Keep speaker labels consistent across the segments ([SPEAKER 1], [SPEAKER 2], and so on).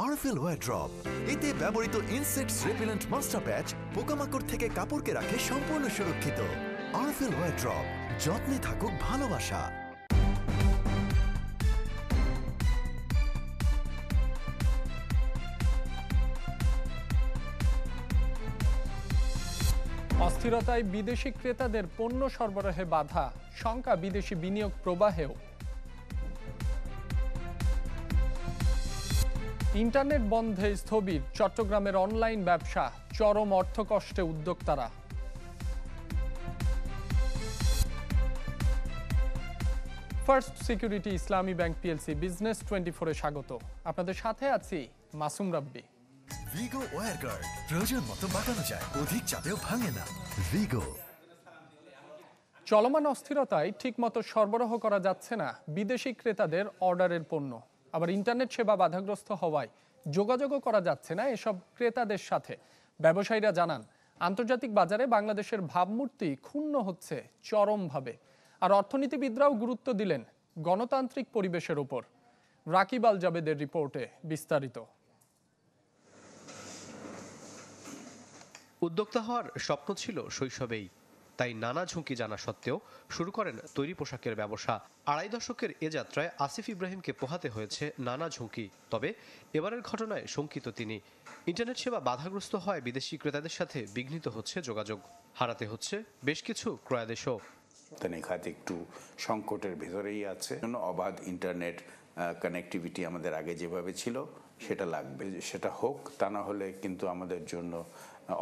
[SPEAKER 1] আরফেল wire drop, এতে ব্যবহৃত insects রেপিলেন্ট master প্যাচ পোকামাকড় থেকে কাপড়কে রাখে সম্পূর্ণ সুরক্ষিত। আরফেল ওয়্যার ড্রপ, যত্নে থাকুক ভালোবাসা।
[SPEAKER 2] অস্থিরতায় বিদেশি ক্রেতাদের পণ্য সরবরাহে বাধা, শঙ্কা বিদেশি বিনিয়োগ প্রবাহেও। ইন্টারনেট বন্ধে স্থবির চট্টগ্রামের অনলাইন ব্যবসা, চরম অর্থকষ্টে উদ্যোক্তারা। ফার্স্ট সিকিউরিটি ইসলামী ব্যাংক পিএলসি বিজনেস 24-এ স্বাগত। আপনাদের সাথে আছি মাসুম রাব্বি।
[SPEAKER 1] ভিগো ওয়্যার গার্ড, প্রয়োজন মতো বাঁকানো যায়, অধিক চাপেও ভাঙে না। ভিগো।
[SPEAKER 2] চলমান অস্থিরতায় ঠিকমতো সরবরাহ করা যাচ্ছে না বিদেশি ক্রেতাদের অর্ডারের পণ্য, আবার ইন্টারনেট সেবা বাধাগ্রস্ত হওয়ায় যোগাযোগও করা যাচ্ছে না এসব ক্রেতাদের সাথে। ব্যবসায়ীরা জানান, আন্তর্জাতিক বাজারে বাংলাদেশের ভাবমূর্তি ক্ষুণ্ণ হচ্ছে চরমভাবে। আর অর্থনীতিবিদরাও গুরুত্ব দিলেন গণতান্ত্রিক পরিবেশের ওপর। রাকিব আল জাবেদের রিপোর্টে বিস্তারিত।
[SPEAKER 3] উদ্যোক্তা হওয়ার স্বপ্ন ছিল শৈশবেই, তাই নানা ঝুঁকি জানা সত্ত্বেও শুরু করেন তৈরি পোশাকের ব্যবসা। 2.5 দশকের এ যাত্রায় আসিফ ইব্রাহিমকে পোহাতে হয়েছে নানা ঝুঁকি। তবে এবারের ঘটনায় শঙ্কিত তিনি। ইন্টারনেট সেবা বাধাগ্রস্ত হয় বিদেশি ক্রেতাদের সাথে বিঘ্নিত হচ্ছে যোগাযোগ, হারাতে হচ্ছে বেশ কিছু ক্রয়াদেশও।
[SPEAKER 4] খাত একটু সংকটের ভেতরেই আছে। অবাধ ইন্টারনেট কানেক্টিভিটি আমাদের আগে যেভাবে ছিল সেটা লাগবে, সেটা হোক। তা না হলে কিন্তু আমাদের জন্য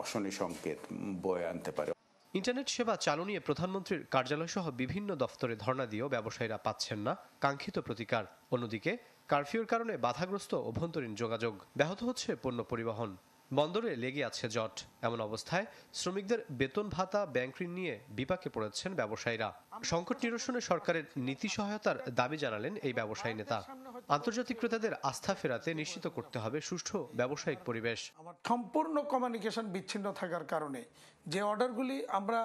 [SPEAKER 4] অশনি সংকেত বয়ে আনতে পারে।
[SPEAKER 3] ইন্টারনেট সেবা চালু নিয়ে প্রধানমন্ত্রীর কার্যালয় সহ বিভিন্ন দফতরে ধর্ণা দিয়েও ব্যবসায়ীরা পাচ্ছেন না কাঙ্ক্ষিত প্রতিকার। অন্যদিকে কারফিউর কারণে বাধাগ্রস্ত অভ্যন্তরীণ যোগাযোগ, ব্যাহত হচ্ছে পণ্য পরিবহন, বন্দরে লেগে আছে জট। এমন অবস্থায় শ্রমিকদের বেতন ভাতা, ব্যাংক ঋণ নিয়ে বিপাকে পড়েছেন ব্যবসায়ীরা। সংকট নিরসনে সরকারের নীতি সহায়তার দাবি জানালেন এই ব্যবসায়ী নেতা। আন্তর্জাতিক ক্রেতাদের আস্থা ফেরাতে নিশ্চিত করতে হবে সুষ্ঠু ব্যবসায়িক পরিবেশ।
[SPEAKER 5] সম্পূর্ণ কমিউনিকেশন বিচ্ছিন্ন থাকার কারণে যে অর্ডারগুলি আমরা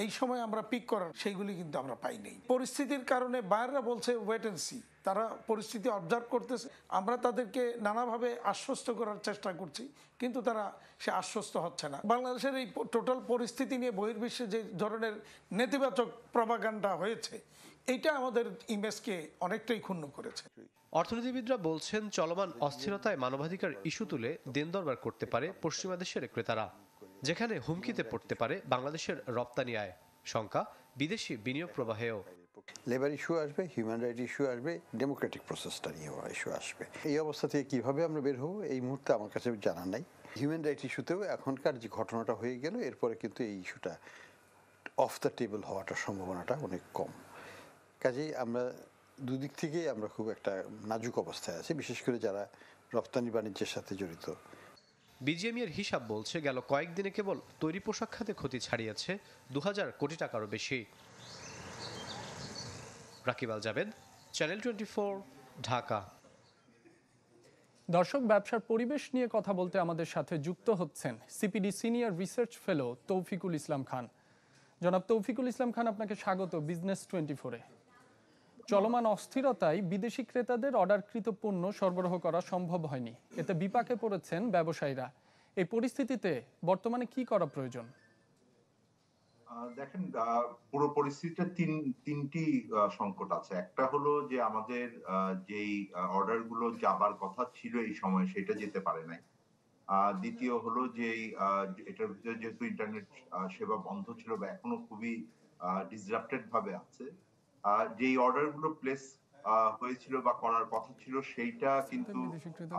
[SPEAKER 5] এই সময় আমরা পিক করার, সেইগুলি কিন্তু আমরা পাইনি। পরিস্থিতির কারণে বাইরেরা বলছে ওয়েট এন্ড সি, তারা পরিস্থিতি অবজার্ভ করতেছে। আমরা তাদেরকে নানাভাবে আশ্বস্ত করার চেষ্টা করছি, কিন্তু তারা সে আশ্বস্ত হচ্ছে না। বাংলাদেশের এই টোটাল পরিস্থিতি নিয়ে বহির্বিশ্বে যে ধরনের নেতিবাচক প্রপাগান্ডা হয়েছে, এইটা আমাদের ইমেজকে অনেকটাই ক্ষুণ্ণ করেছে।
[SPEAKER 3] অর্থনীতিবিদরা বলছেন, চলমান অস্থিরতায় মানবাধিকার ইস্যু তুলে দেন দরবার করতে পারে পশ্চিমা দেশের ক্রেতারা, যেখানে হুমকিতে পড়তে পারে বাংলাদেশের রপ্তানি আয়। শঙ্কা বিদেশি বিনিয়োগ প্রবাহেও।
[SPEAKER 6] লেবার ইস্যু আসবে, হিউম্যান রাইট ইস্যু আসবে, ডেমোক্রেটিক প্রসেসটা নিয়ে ইস্যু আসবে। এই অবস্থা থেকে কিভাবে আমরা বের হবো এই মুহূর্তে আমার কাছে জানা নাই। হিউম্যান রাইট ইস্যুতেও এখনকার যে ঘটনাটা হয়ে গেল, এরপরে কিন্তু এই ইস্যুটা অফ দ্য টেবল হওয়াটার সম্ভাবনাটা অনেক কম। কাজেই আমরা দুদিক থেকেই আমরা খুব একটা নাজুক অবস্থায় আছি, বিশেষ করে যারা রপ্তানি বাণিজ্যের সাথে জড়িত।
[SPEAKER 3] বিজিএমইএর হিসাব বলছে, গেল কয়েকদিনে কেবল তৈরি পোশাক খাতে ক্ষতি ছাড়িয়েছে 2000 কোটি টাকারও বেশি। রাকিব আল জাবেদ, চ্যানেল 24, ঢাকা।
[SPEAKER 2] দর্শক, ব্যবসার পরিবেশ নিয়ে কথা বলতে আমাদের সাথে যুক্ত হচ্ছেন CPD senior research fellow Toufiqul Islam Khan. জনাব তৌফিকুল ইসলাম খান, আপনাকে স্বাগত বিজনেস 24-এ। চলমান অস্থিরতায় বিদেশি ক্রেতাদের অর্ডারকৃত পণ্য সরবরাহ করা সম্ভব হয়নি, এতে বিপাকে পড়েছেন ব্যবসায়ীরা। এই পরিস্থিতিতে বর্তমানে কি করা প্রয়োজন?
[SPEAKER 7] দেখেন, পুরো পরিস্থিতিতে তিনটি সংকট আছে। একটা হলো যে আমাদের যেই অর্ডার গুলো যাবার কথা ছিল এই সময়, সেটা যেতে পারে নাই। দ্বিতীয় হলো যে এটার ভিতরে যেহেতু ইন্টারনেট সেবা বন্ধ ছিল বা এখনো খুবই ডিসরাপ্টেড ভাবে আছে, যেই অর্ডার গুলো প্লেস হয়েছিল বা করার কথা ছিল সেইটা কিন্তু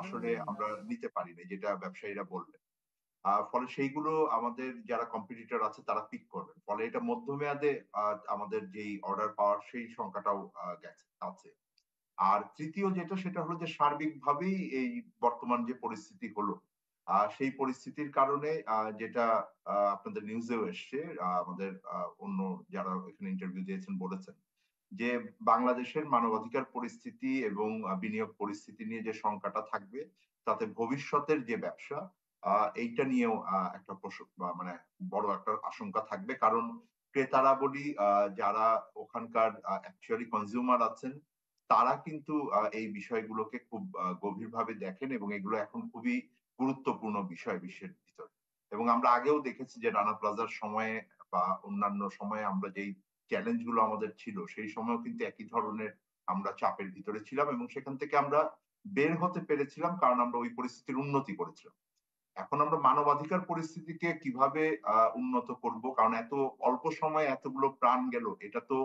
[SPEAKER 7] আসলে আমরা নিতে পারি না, যেটা ব্যবসায়ীরা বললেন। ফলে সেইগুলো আমাদের যারা কম্পিটিটর আছে তারা পিক করবেন। ফলে এটা মধ্যমেয়াদে আমাদের যেই অর্ডার পাওয়ার সেই সংখ্যাটাও আছে। আর তৃতীয় যেটা, সেটা হলো যে সার্বিকভাবেই এই বর্তমান যে পরিস্থিতি হলো, সেই পরিস্থিতির কারণে যেটা আপনাদের নিউজেও এসছে, আমাদের অন্য যারা এখানে ইন্টারভিউ দিয়েছেন বলেছেন যে বাংলাদেশের মানবাধিকার পরিস্থিতি এবং বিনিয়োগ পরিস্থিতি নিয়ে যে শঙ্কাটা থাকবে, তাতে ভবিষ্যতের যে ব্যবসা এইটা নিয়েও একটা মানে বড় একটা আশঙ্কা থাকবে। কারণ ক্রেতারা বলি, যারা ওখানকার অ্যাকচুয়ালি কনজিউমার আছেন, তারা কিন্তু এই বিষয়গুলোকে খুব গভীরভাবে দেখেন এবং এগুলো এখন খুবই গুরুত্বপূর্ণ বিষয় বিশ্বের ভিতর। এবং আমরা আগেও দেখেছি যে রানা প্লাজার সময়ে বা অন্যান্য সময়ে আমরা যেই চ্যালেঞ্জ গুলো আমাদের ছিল সেই সময়ও কিন্তু একই ধরনের আমরা চাপের ভিতরে ছিলাম এবং সেখান থেকে আমরা বের হতে পেরেছিলাম কারণ আমরা ওই পরিস্থিতির উন্নতি করেছিলাম। এখন আমরা মানবাধিকার পরিস্থিতিকে কিভাবে উন্নত করব, কারণ এত অল্প সময়ে এতগুলো প্রাণ গেল, এটা তো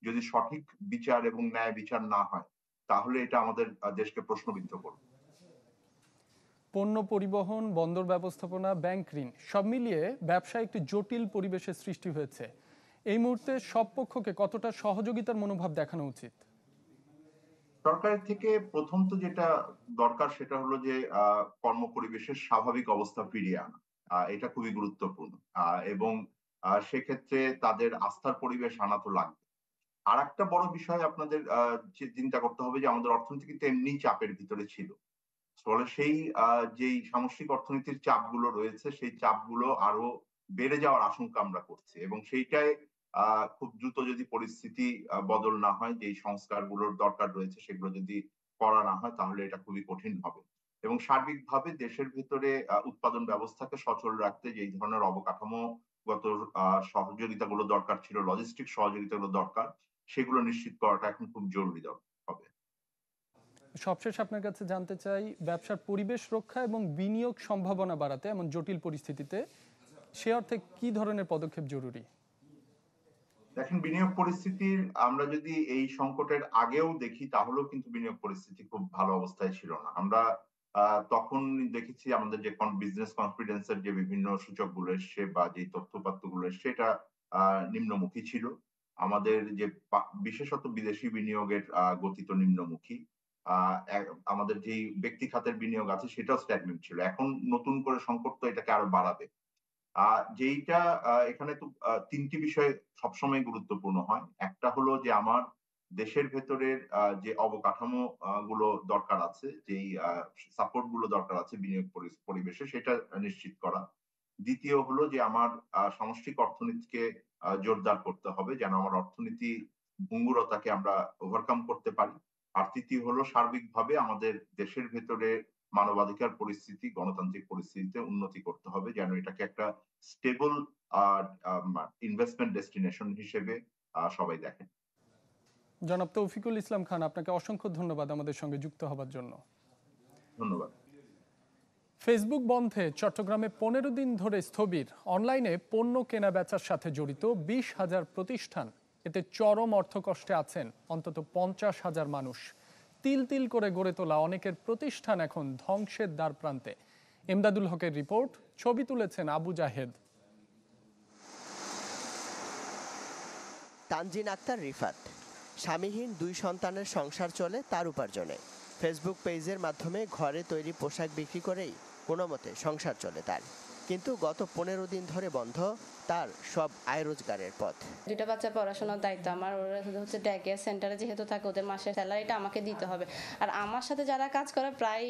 [SPEAKER 7] যদি সঠিক বিচার এবং ন্যায় বিচার না হয় তাহলে এটা আমাদের দেশকে প্রশ্নবিদ্ধ করবে।
[SPEAKER 2] পণ্য পরিবহন, বন্দর ব্যবস্থাপনা, ব্যাংক ঋণ সব মিলিয়ে ব্যবসায় একটি জটিল পরিবেশের সৃষ্টি হয়েছে। এই মুহূর্তে সব পক্ষকে কতটা সহযোগিতার মনোভাব দেখানো উচিত?
[SPEAKER 7] সরকারের থেকে প্রথম তো যেটা দরকার সেটা হলো যে কর্মপরিবেশের স্বাভাবিক অবস্থা ফিরিয়ে আনা। এটা খুবই গুরুত্বপূর্ণ এবং সেক্ষেত্রে তাদের আস্থার পরিবেশ আনা তো লাগবে। আর একটা বড় বিষয় আপনাদের চিন্তা করতে হবে যে আমাদের অর্থনীতি কিন্তু এমনি চাপের ভিতরে ছিল। ফলে সেই যেই সামষ্টিক অর্থনীতির চাপগুলো রয়েছে সেই চাপগুলো আরো বেড়ে যাওয়ার আশঙ্কা আমরা করছি এবং সেইটাই খুব দ্রুত যদি পরিস্থিতি বদল না হয়, যেই সংস্কারগুলোর দরকার রয়েছে সেগুলো যদি করা না হয় তাহলে এটা খুবই কঠিন হবে। এবং সার্বিকভাবে দেশের ভিতরে উৎপাদন ব্যবস্থাকে সচল রাখতে যেই ধরনের অবকাঠামোগত সহযোগিতাগুলো দরকার ছিল, লজিস্টিক সহযোগিতাগুলো দরকার, সেগুলো নিশ্চিত করাটা এখন খুব জরুরি হবে।
[SPEAKER 2] সবশেষ আপনার কাছে জানতে চাই, ব্যবসার পরিবেশ রক্ষা এবং বিনিয়োগ সম্ভাবনা বাড়াতে এমন জটিল পরিস্থিতিতে সে অর্থে কি ধরনের পদক্ষেপ জরুরি?
[SPEAKER 7] দেখেন, বিনিয়োগ পরিস্থিতির আমরা যদি এই সংকটের আগেও দেখি তাহলেও কিন্তু বিনিয়োগ পরিস্থিতি খুব ভালো অবস্থায় ছিল না। আমরা তখন দেখেছি আমাদের যে বিজনেস কনফিডেন্সের যে বিভিন্ন সূচকগুলো এসছে বা যে তথ্যপাত্রগুলো এসছে এটা নিম্নমুখী ছিল। আমাদের যে বিশেষত বিদেশি বিনিয়োগের গতি তো নিম্নমুখী। আমাদের যে ব্যক্তি খাতের বিনিয়োগ আছে সেটাও স্ট্যাগনেন্ট ছিল। এখন নতুন করে সংকট তো এটাকে আরো বাড়াবে। যেইটা এখানে তো তিনটি বিষয় সবসময় গুরুত্বপূর্ণ হয়। একটা হলো যে আমার দেশের ভেতরের যে অবকাঠামো গুলো দরকার আছে, যেই সাপোর্ট গুলো দরকার আছে বিনিয়োগ পরিবেশে, সেটা নিশ্চিত করা। দ্বিতীয় হলো যে আমার সামষ্টিক অর্থনীতিকে জোরদার করতে হবে যেন আমার অর্থনীতি ভঙ্গুরতাকে আমরা ওভারকাম করতে পারি। আর তৃতীয় হলো সার্বিকভাবে আমাদের দেশের ভেতরে মানবাধিকার পরিস্থিতি, গণতান্ত্রিক পরিস্থিতিতে উন্নতি করতে হবে যেন এটাকে একটা স্টেবল ইনভেস্টমেন্ট ডেস্টিনেশন হিসেবে সবাই দেখেন।
[SPEAKER 2] জনাব তৌফিকুল ইসলাম খান, আপনাকে অসংখ্য ধন্যবাদ আমাদের সঙ্গে যুক্ত হবার জন্য।
[SPEAKER 7] ধন্যবাদ।
[SPEAKER 2] ফেসবুক বন্ধে চট্টগ্রামে 15 দিন ধরে স্থবির। অনলাইনে পণ্য কেনা বেচার সাথে জড়িত 20,000 প্রতিষ্ঠান। এতে চরম অর্থকষ্টে আছেন অন্তত 50,000 মানুষ। তিল তিল করে গড়ে তোলা অনেকের প্রতিষ্ঠান এখন ধ্বংসের দ্বার প্রান্তে। এমদাদুল হকের রিপোর্ট, ছবি তুলেছেন আবু জাহেদ।
[SPEAKER 8] তানজিন আক্তার রিফাত স্বামীহীন 2 সন্তানের সংসার চলে তার উপার্জনে। ফেসবুক পেজের মাধ্যমে ঘরে তৈরি পোশাক বিক্রি করেই কোনো মতে সংসার চলে তার। কিন্তু গত 15 দিন ধরে বন্ধ তার সব আয় রোজগারের পথ।
[SPEAKER 9] 2টা বাচ্চা পড়াশোনার দায়িত্ব আমার, ওরা হচ্ছে ডে কেয়ার সেন্টারে যেহেতু থাকে ওদের মাসের স্যালারিটা আমাকে দিতে হবে। আর আমার সাথে যারা কাজ করে প্রায়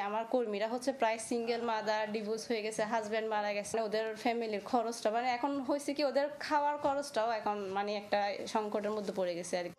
[SPEAKER 9] আমার কর্মীরা হচ্ছে প্রায় সিঙ্গেল মাদার, ডিভোর্স হয়ে গেছে, হাজব্যান্ড মারা গেছে। ওদের ফ্যামিলির খরচটা এখন হয়েছে কি ওদের খাওয়ার খরচটাও এখন একটা সংকটের মধ্যে পড়ে গেছে আর কি।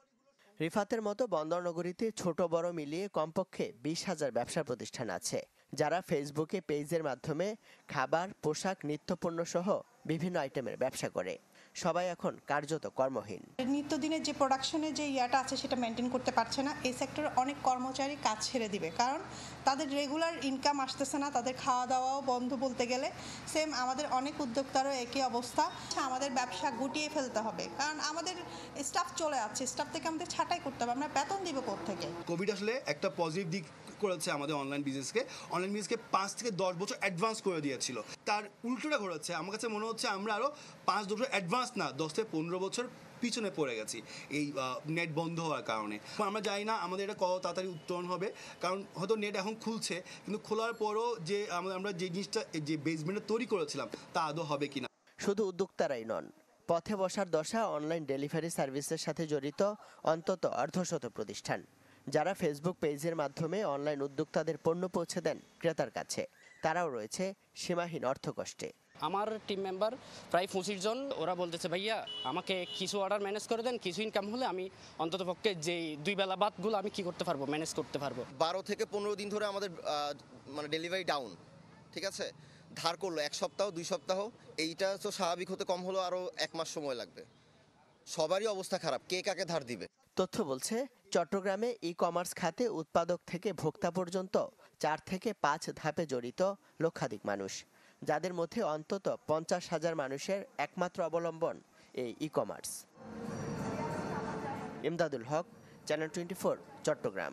[SPEAKER 8] রিফাতের মতো বন্দরনগরীতে ছোট বড় মিলিয়ে কমপক্ষে 20,000 ব্যবসা প্রতিষ্ঠান আছে যারা ফেসবুকে পেজের মাধ্যমে খাবার, পোশাক, নিত্যপণ্য সহ বিভিন্ন আইটেমের ব্যবসা করে। সবাই এখন কার্যত কর্মহীন।
[SPEAKER 10] নিত্যদিনের যে প্রোডাকশনের যে ইয়াটা আছে সেটা মেনটেন করতে পারছে না। এই সেক্টরে অনেক কর্মচারী কাজ ছেড়ে দিবে, কারণ তাদের রেগুলার ইনকাম আসতেছে না, তাদের খাওয়া দাওয়াও বন্ধ বলতে গেলে। সেম আমাদের অনেক উদ্যোক্তারও একই অবস্থা। আমাদের ব্যবসা গুটিয়ে ফেলতে হবে, কারণ আমাদের স্টাফ চলে যাচ্ছে, স্টাফ থেকে আমাদের ছাঁটাই করতে হবে, আমরা বেতন দিব কোত্থেকে?
[SPEAKER 11] কোভিড আসলে একটা পজিটিভ দিক করেছে আমাদের অনলাইন বিজনেসকে 5 থেকে 10 বছর অ্যাডভান্স করে দিয়েছিল। তার উল্টোটা ঘটেছে, আমার কাছে মনে হচ্ছে আমরা আরও 5 বছর অ্যাডভান্স না 10 থেকে 15 বছর পিছনে পড়ে গেছি এই নেট বন্ধ হওয়ার কারণে। আমরা জানি না আমাদের এটা কত তাড়াতাড়ি উত্তরণ হবে, কারণ হয়তো নেট এখন খুলছে কিন্তু খোলার পরও যে আমরা যে জিনিসটা যে বেসমেন্টটা তৈরি করেছিলাম তা আদৌ হবে কিনা।
[SPEAKER 8] শুধু উদ্যোক্তারাই নন, পথে বসার দশা অনলাইন ডেলিভারি সার্ভিসের সাথে জড়িত অন্তত 150 প্রতিষ্ঠান যারা ফেসবুক পেজের মাধ্যমে অনলাইন উদ্যোক্তাদের পণ্য পৌঁছে দেন ক্রেতার কাছে। তারাও রয়েছে সীমাহীন অর্থকষ্টে।
[SPEAKER 12] আমার টিম মেম্বার প্রায় 25 জন, ওরা বলতেছে ভাইয়া আমাকে কিছু অর্ডার ম্যানেজ করে দেন, কিছু ইনকাম হলে আমি অন্ততপক্ষে যে 2 বেলা ভাতগুলো আমি কি করতে পারবো, ম্যানেজ করতে পারবো।
[SPEAKER 13] 12 থেকে 15 দিন ধরে আমাদের মানে ডেলিভারি ডাউন, ঠিক আছে, ধার করলো 1 সপ্তাহ 2 সপ্তাহ, এইটা তো স্বাভাবিক হতে কম হলো আরও 1 মাস সময় লাগবে। সবারই অবস্থা খারাপ, কে কাকে ধার দিবে।
[SPEAKER 8] তথ্য বলছে চট্টগ্রামে ই কমার্স খাতে উৎপাদক থেকে ভোক্তা পর্যন্ত 4 থেকে 5 ধাপে জড়িত লক্ষাধিক মানুষ, যাদের মধ্যে অন্তত 50,000 মানুষের একমাত্র অবলম্বন এই ই কমার্স। ইমদাদুল হক, চ্যানেল 24, চট্টগ্রাম।